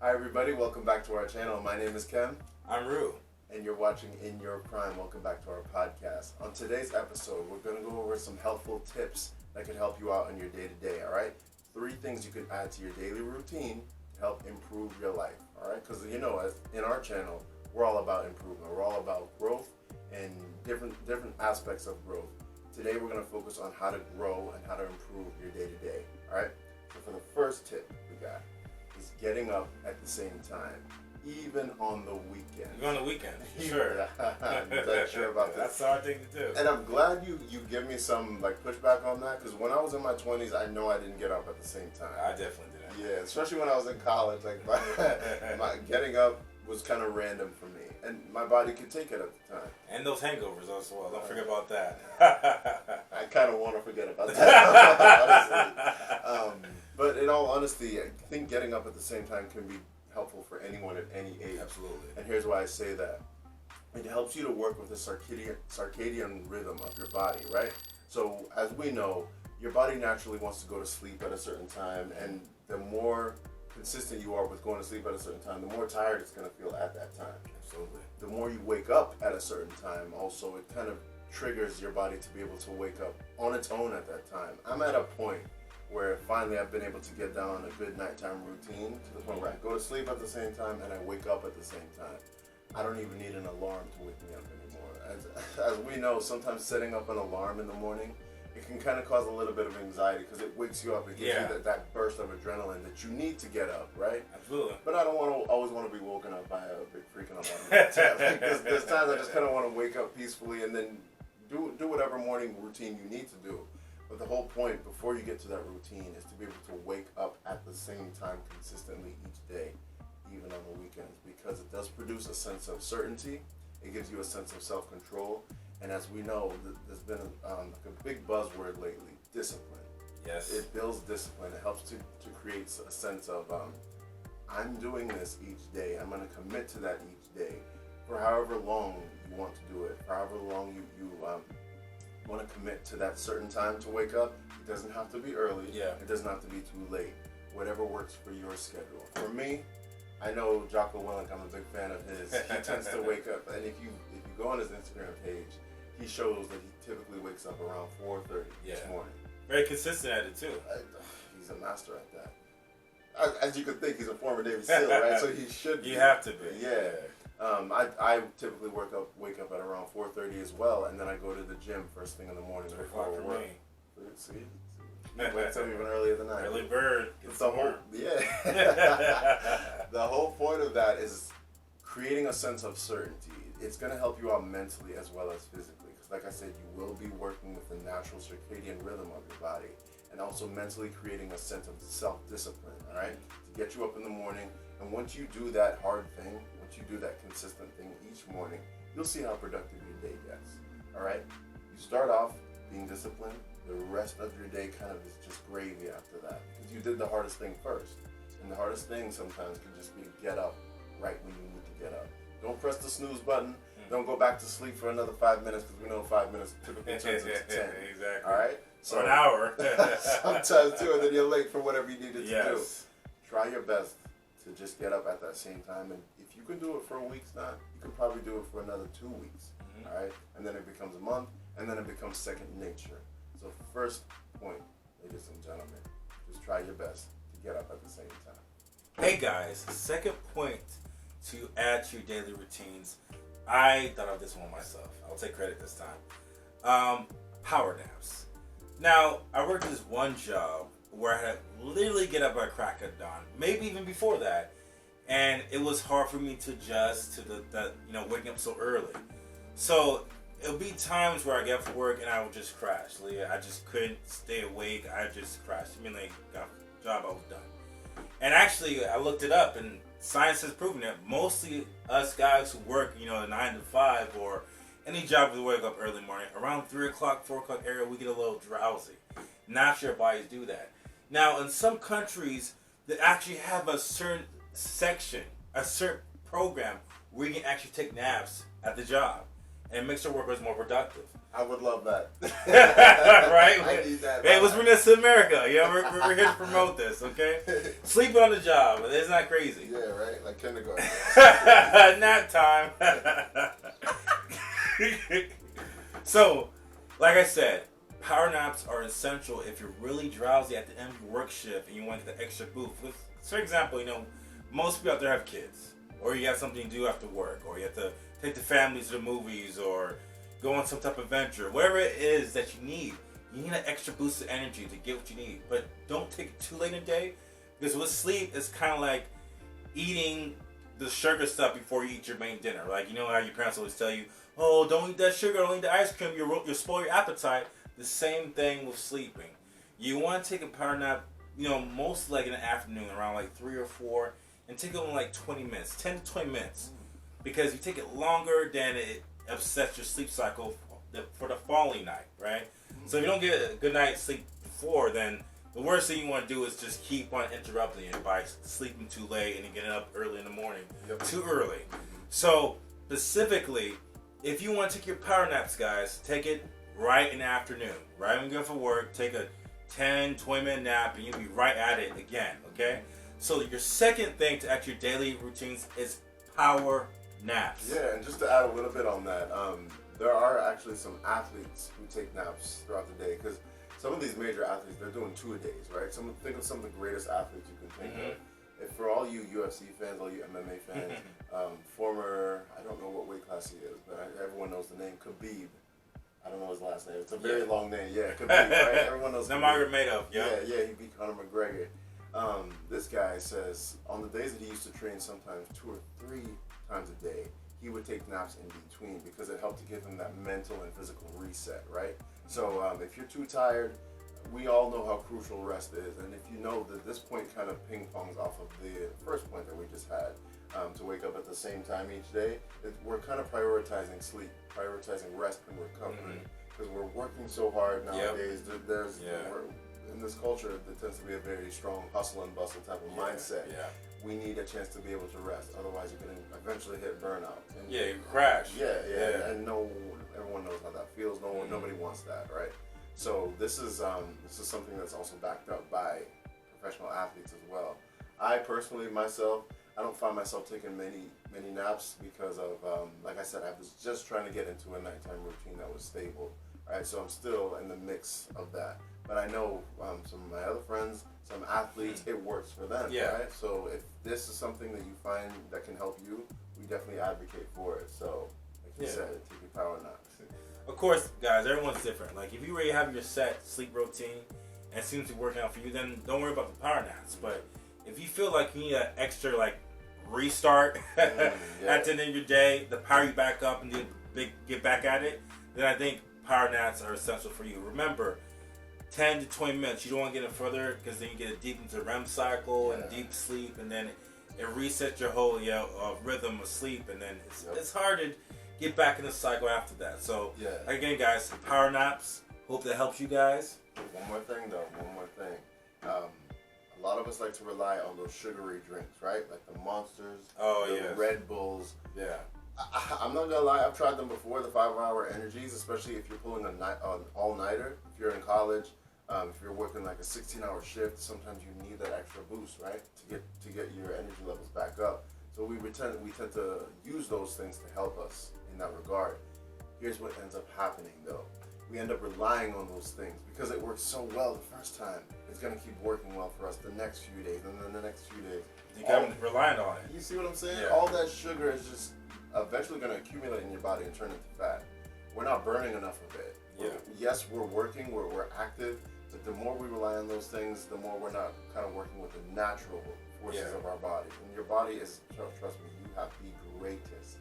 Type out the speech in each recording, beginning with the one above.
Hi everybody, welcome back to our channel. My name is Kem. I'm Reuel. And you're watching In Your Prime. Welcome back to our podcast. On today's episode, we're going to go over some helpful tips that can help you out in your day-to-day, alright? 3 things you can add to your daily routine to help improve your life, alright? Because you know, as in our channel, we're all about improvement. We're all about growth and different aspects of growth. Today we're going to focus on how to grow and how to improve your day-to-day, alright? So for the first tip we got is getting up at the same time, even on the weekend. Even on the weekend, sure. I'm not sure about this. That's the hard thing to do. And I'm glad you give me some pushback on that, because when I was in my 20s, I know I didn't get up at the same time. I definitely didn't. Yeah, especially when I was in college. My getting up was kind of random for me, and my body could take it at the time. And those hangovers as well. Don't forget about that. I kind of want to forget about that, honestly. But in all honesty, I think getting up at the same time can be helpful for anyone at any age. Absolutely. And here's why I say that. It helps you to work with the circadian rhythm of your body, right? So as we know, your body naturally wants to go to sleep at a certain time, and the more consistent you are with going to sleep at a certain time, the more tired it's going to feel at that time. Absolutely. The more you wake up at a certain time, also, it kind of triggers your body to be able to wake up on its own at that time. I'm at a point where finally I've been able to get down a good nighttime routine to the point where I go to sleep at the same time and I wake up at the same time. I don't even need an alarm to wake me up anymore. As we know, sometimes setting up an alarm in the morning, it can kind of cause a little bit of anxiety because it wakes you up. It gives you that burst of adrenaline that you need to get up, right? Absolutely. But I don't always want to be woken up by a big freaking alarm. There's times I just kind of want to wake up peacefully and then do whatever morning routine you need to do. But the whole point before you get to that routine is to be able to wake up at the same time consistently each day, even on the weekends, because it does produce a sense of certainty. It gives you a sense of self-control. And as we know, there's been a big buzzword lately, discipline. Yes. It builds discipline. It helps to create a sense of, I'm doing this each day. I'm going to commit to that each day for however long you want to do it, for however long you want to commit to that certain time to wake up. It doesn't have to be early. Yeah. It doesn't have to be too late. Whatever works for your schedule. For me, I know Jocko Willink, I'm a big fan of his. He tends to wake up, and if you go on his Instagram page, he shows that he typically wakes up around 4:30 each morning. Very consistent at it too. He's a master at that. As you could think, he's a former Navy SEAL, right? So he should be. You have to be. Yeah. I typically wake up at around 4:30 as well, and then I go to the gym first thing in the morning before work. See? He wakes up even earlier than I do. Early bird. The whole point of that is creating a sense of certainty. It's going to help you out mentally as well as physically, because like I said, you will be working with the natural circadian rhythm of your body, and also mentally creating a sense of self-discipline, all right, to get you up in the morning. And once you do that hard thing, once you do that consistent thing each morning, you'll see how productive your day gets, all right? You start off being disciplined, the rest of your day kind of is just gravy after that, because you did the hardest thing first. And the hardest thing sometimes can just be get up right when you need to get up. Don't press the snooze button. Don't go back to sleep for another 5 minutes, because we know 5 minutes typically turns into 10. Exactly. All right? So an hour. Sometimes too, and then you're late for whatever you needed to do. Try your best to just get up at that same time. And if you can do it for a week's time, you can probably do it for another 2 weeks. All right? And then it becomes a month, and then it becomes second nature. So first point, ladies and gentlemen, just try your best to get up at the same time. Hey guys, second point to add to your daily routines. I thought of this one myself. I'll take credit this time. Power naps. Now, I worked this one job where I had to literally get up at crack of dawn, maybe even before that, and it was hard for me to adjust to the waking up so early. So it'll be times where I get off from work and I would just crash. I just couldn't stay awake. I just crashed. I mean, got the job, I was done. And actually, I looked it up, and science has proven that mostly us guys who work, 9 to 5 or any job we wake up early morning, around 3 o'clock, 4 o'clock area, we get a little drowsy. Naturally, our bodies do that. Now, in some countries, they actually have a certain section, a certain program where you can actually take naps at the job. and makes your workers more productive. I would love that. Right? I need that. Hey, let's bring this to America. You know, we're here to promote this, okay? Sleep on the job. It's not crazy. Yeah, right? Like kindergarten. Nap time. So, like I said, power naps are essential if you're really drowsy at the end of your work shift and you want to get the extra boost. For example, you know, most people out there have kids, or you have something to do after work, or you have to take the families to the movies, or go on some type of venture. Whatever it is that you need an extra boost of energy to get what you need. But don't take it too late in the day, because with sleep, it's kind of like eating the sugar stuff before you eat your main dinner. Like, you know how your parents always tell you, oh, don't eat that sugar, don't eat the ice cream, you'll spoil your appetite. The same thing with sleeping. You want to take a power nap, you know, most like in the afternoon, around like 3 or 4, and take it only like 20 minutes, 10 to 20 minutes. Because you take it longer, then it upsets your sleep cycle for the following night, right? So if you don't get a good night's sleep before, then the worst thing you want to do is just keep on interrupting it by sleeping too late and then getting up early in the morning. Too early. So specifically, if you want to take your power naps, guys, take it right in the afternoon. Right when you go for work, take a 10, 20-minute nap and you'll be right at it again, okay? So your second thing to add to your daily routines is power naps. Yeah, and just to add a little bit on that, there are actually some athletes who take naps throughout the day, because some of these major athletes, they're doing 2-a-days, right? Think of some of the greatest athletes you can think of. If for all you UFC fans, all you MMA fans, former, I don't know what weight class he is, but everyone knows the name Khabib. I don't know his last name. It's a very long name. Yeah, Khabib, right? Everyone knows Khabib. Nurmagomedov, yeah. Yeah, he beat Conor McGregor. This guy says on the days that he used to train sometimes 2 or 3 times a day, he would take naps in between because it helped to give him that mental and physical reset, right? So if you're too tired, we all know how crucial rest is, and if you know that this point kind of ping-pongs off of the first point that we just had, to wake up at the same time each day, we're kind of prioritizing sleep, prioritizing rest and recovery, because we're working so hard nowadays. There's in this culture, there tends to be a very strong hustle and bustle type of mindset. We need a chance to be able to rest, otherwise you're going to eventually hit burnout. And you crash. And everyone knows how that feels. Nobody wants that, right? So this is something that's also backed up by professional athletes as well. I personally, myself, I don't find myself taking many naps because of, like I said, I was just trying to get into a nighttime routine that was stable, right? So I'm still in the mix of that. But I know some of my other friends, some athletes, it works for them, right? So if this is something that you find that can help you, we definitely advocate for it. So, like you said, take your power naps. Of course, guys, everyone's different. Like, if you already have your set sleep routine and it seems to be working out for you, then don't worry about the power naps. But if you feel like you need an extra, like, restart at the end of your day to power you back up and get back at it, then I think power naps are essential for you. Remember, 10 to 20 minutes. You don't want to get it further because then you get deep into the REM cycle and deep sleep, and then it resets your whole rhythm of sleep, and then it's hard to get back in the cycle after that. So again, guys, power naps. Hope that helps you guys. One more thing, though. A lot of us like to rely on those sugary drinks, right? Like the Monsters, the Red Bulls. I'm not gonna lie, I've tried them before, the 5-hour energies, especially if you're pulling an all-nighter. If you're in college, if you're working like a 16-hour shift, sometimes you need that extra boost, right? To get your energy levels back up. So we tend to use those things to help us in that regard. Here's what ends up happening, though. We end up relying on those things because it works so well the first time. It's gonna keep working well for us the next few days, and then the next few days. You come reliant on it. You see what I'm saying? All that sugar is just eventually going to accumulate in your body and turn into fat. We're not burning enough of it. Yes, we're working, we're active, but the more we rely on those things, the more we're not kind of working with the natural forces of our body. And your body is, trust me, you have the greatest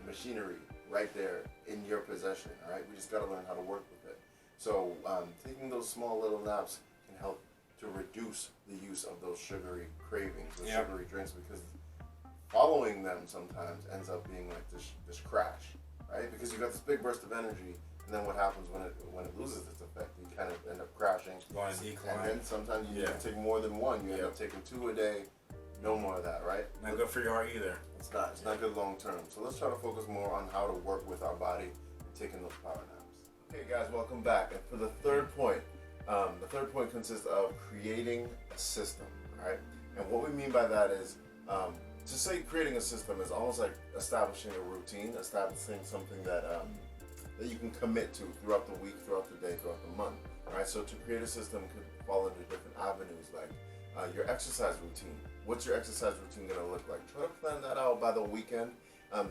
machinery right there in your possession, all right? We just got to learn how to work with it. So taking those small little naps can help to reduce the use of those sugary cravings, those sugary drinks, because following them sometimes ends up being like this crash, right? Because you got this big burst of energy, and then what happens when it loses its effect? You kind of end up crashing. And then sometimes you need to take more than one. You end up taking 2 a day. No more of that, right? Not good for your heart either. It's not good long term. So let's try to focus more on how to work with our body and taking those power naps. Okay, guys, welcome back. And for the third point consists of creating a system. All right, and what we mean by that is, to say creating a system is almost like establishing a routine, establishing something that that you can commit to throughout the week, throughout the day, throughout the month. All right, so to create a system could fall into different avenues, like your exercise routine. What's your exercise routine going to look like? Try to plan that out by the weekend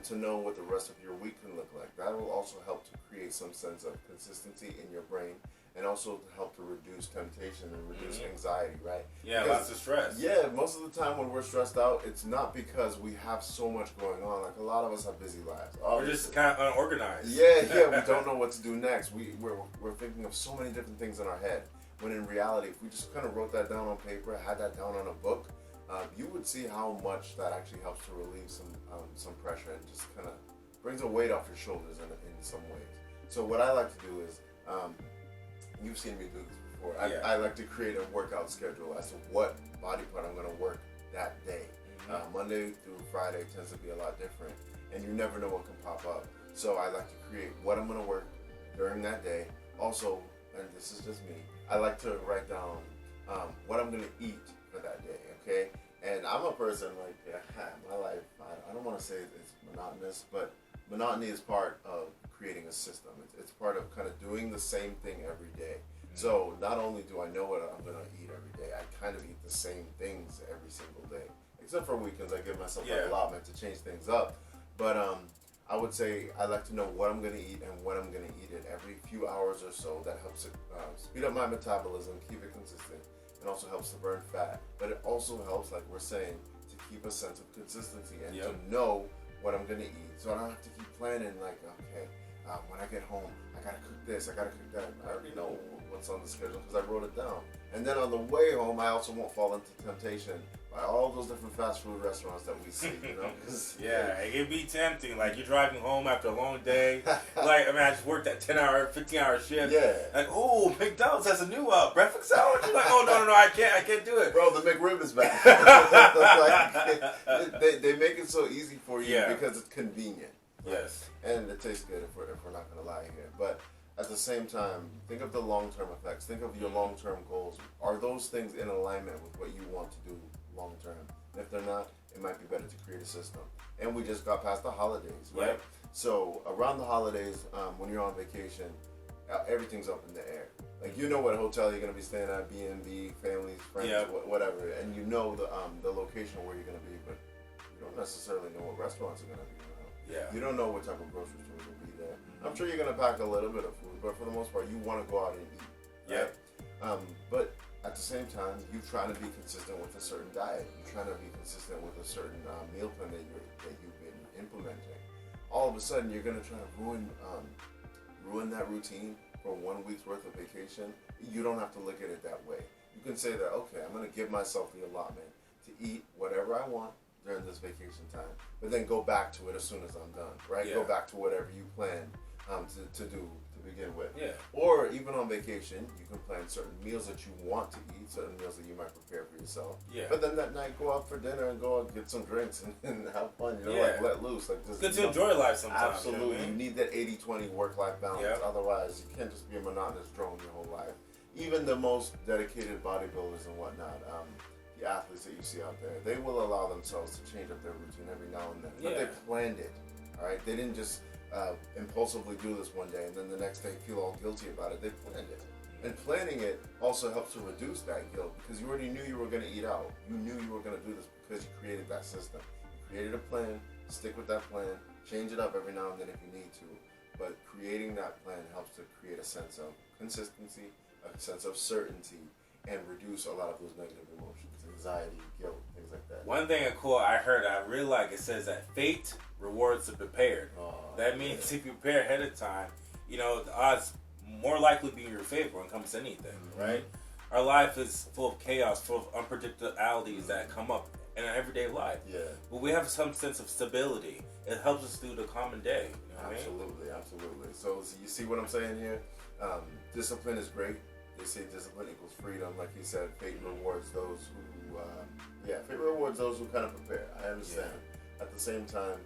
to know what the rest of your week can look like. That will also help to create some sense of consistency in your brain, and also to help to reduce temptation and reduce anxiety, right? Yeah, lots of stress. Yeah, most of the time when we're stressed out, it's not because we have so much going on. Like, a lot of us have busy lives. We're just kind of unorganized. Yeah, we don't know what to do next. We're thinking of so many different things in our head, when in reality, if we just kind of wrote that down on paper, had that down on a book, you would see how much that actually helps to relieve some pressure and just kind of brings a weight off your shoulders in some ways. So what I like to do is, you've seen me do this before. I like to create a workout schedule as to what body part I'm going to work that day. Monday through Friday tends to be a lot different, and you never know what can pop up. So I like to create what I'm going to work during that day. Also, and this is just me, I like to write down what I'm going to eat for that day, okay? And I'm a person, like, my life, I don't want to say it's monotonous, but monotony is part of creating a system. It's part of kind of doing the same thing every day. So not only do I know what I'm going to eat every day, I kind of eat the same things every single day. Except for weekends, I give myself an allotment to change things up. But I would say I like to know what I'm going to eat and when I'm going to eat it every few hours or so. That helps it speed up my metabolism, keep it consistent, and also helps to burn fat. But it also helps, like we're saying, to keep a sense of consistency and to know what I'm going to eat. So I don't have to keep planning, like, okay, when I get home, I got to cook this, I got to cook that. I already know what's on the schedule because I wrote it down. And then on the way home, I also won't fall into temptation by all those different fast food restaurants that we see, you know? It can be tempting. Like, you're driving home after a long day. Like, I mean, I just worked that 10-hour, 15-hour shift. Yeah. Like, oh, McDonald's has a new breakfast sandwich. You're like, oh, no, I can't do it. Bro, the McRib is back. Like, they make it so easy for you because it's convenient. Yes. And it tastes good if we're not going to lie here. But at the same time, think of the long-term effects. Think of your long-term goals. Are those things in alignment with what you want to do long-term? And if they're not, it might be better to create a system. And we just got past the holidays, right? Yep. So around the holidays, when you're on vacation, everything's up in the air. Like, you know what hotel you're going to be staying at, B&B, families, friends, whatever. And you know the location where you're going to be, but you don't necessarily know what restaurants are going to be. You don't know what type of grocery stores will be there. I'm sure you're going to pack a little bit of food, but for the most part, you want to go out and eat. Right? But at the same time, you're trying to be consistent with a certain diet. You're trying to be consistent with a certain meal plan that you've been implementing. All of a sudden, you're going to try to ruin that routine for 1 week's worth of vacation. You don't have to look at it that way. You can say that, okay, I'm going to give myself the allotment to eat whatever I want during this vacation time, but then go back to it as soon as I'm done, right? Go back to whatever you planned to do to begin with. Or even on vacation, you can plan certain meals that you want to eat, certain meals that you might prepare for yourself. But then that night, go out for dinner and go out and get some drinks and have fun, you know, like let loose. Like, just, good to enjoy life sometimes. Absolutely. You know what I mean? You need that 80-20 work-life balance. Otherwise, you can't just be a monotonous drone your whole life. Even the most dedicated bodybuilders and whatnot, the athletes that you see out there, they will allow themselves to change up their routine every now and then. But they planned it, all right? They didn't just impulsively do this one day and then the next day feel all guilty about it. They planned it. And planning it also helps to reduce that guilt because you already knew you were going to eat out. You knew you were going to do this because you created that system. You created a plan, stick with that plan, change it up every now and then if you need to. But creating that plan helps to create a sense of consistency, a sense of certainty, and reduce a lot of those negative emotions, anxiety, guilt, things like that. One thing I heard, I really like, it says that fate rewards the prepared. That means if you prepare ahead of time, you know, the odds more likely be in your favor when it comes to anything, right? Our life is full of chaos, full of unpredictabilities that come up in our everyday life. But we have some sense of stability. It helps us through the common day. You know what absolutely. So you see what I'm saying here? Discipline is great. They say discipline equals freedom. Like you said, fate rewards those who, kind of prepare. I understand. At the same time,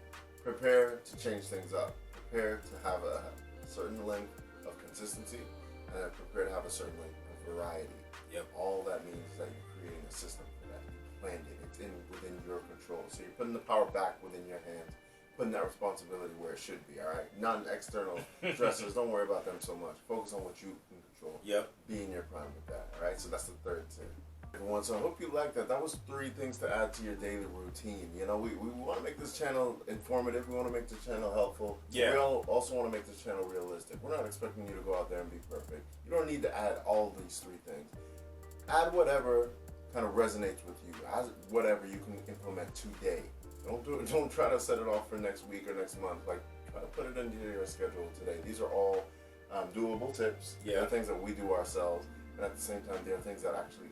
prepare to change things up. Prepare to have a certain length of consistency, and then prepare to have a certain length of variety. Yep. All that means is that you're creating a system for that. You planned it. It's within your control. So you're putting the power back within your hands, putting that responsibility where it should be. All right. Not external stressors. Don't worry about them so much. Focus on what you can control. Yep. Be in your prime with that. All right. So that's the third tip. Everyone, so I hope you liked that. That was 3 things to add to your daily routine. You know, we want to make this channel informative. We want to make this channel helpful. Yeah. We also want to make this channel realistic. We're not expecting you to go out there and be perfect. You don't need to add all these 3 things. Add whatever kind of resonates with you. Add whatever you can implement today. Don't try to set it off for next week or next month. Like, try to put it into your schedule today. These are all doable tips. Yeah. They're things that we do ourselves, and at the same time, they're things that actually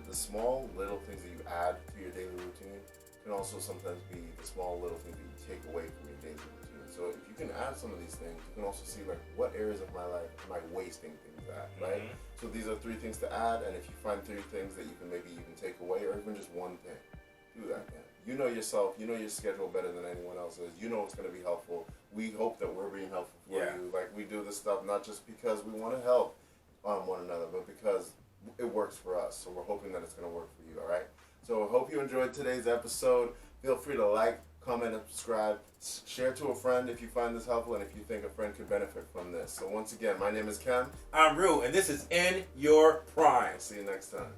the small little things that you add to your daily routine can also sometimes be the small little things that you take away from your daily routine. So if you can add some of these things, you can also see like what areas of my life am I wasting things at, right? So these are 3 things to add, and if you find 3 things that you can maybe even take away, or even just one thing, do that then. You know yourself, you know your schedule better than anyone else's. You know what's going to be helpful. We hope that we're being helpful for you. Like, we do this stuff not just because we want to help one another, but because it works for us. So we're hoping that it's going to work for you, all right? So I hope you enjoyed today's episode. Feel free to like, comment, and subscribe. Share to a friend if you find this helpful and if you think a friend could benefit from this. So once again, my name is Kem. I'm Reuel, and this is In Your Prime. See you next time.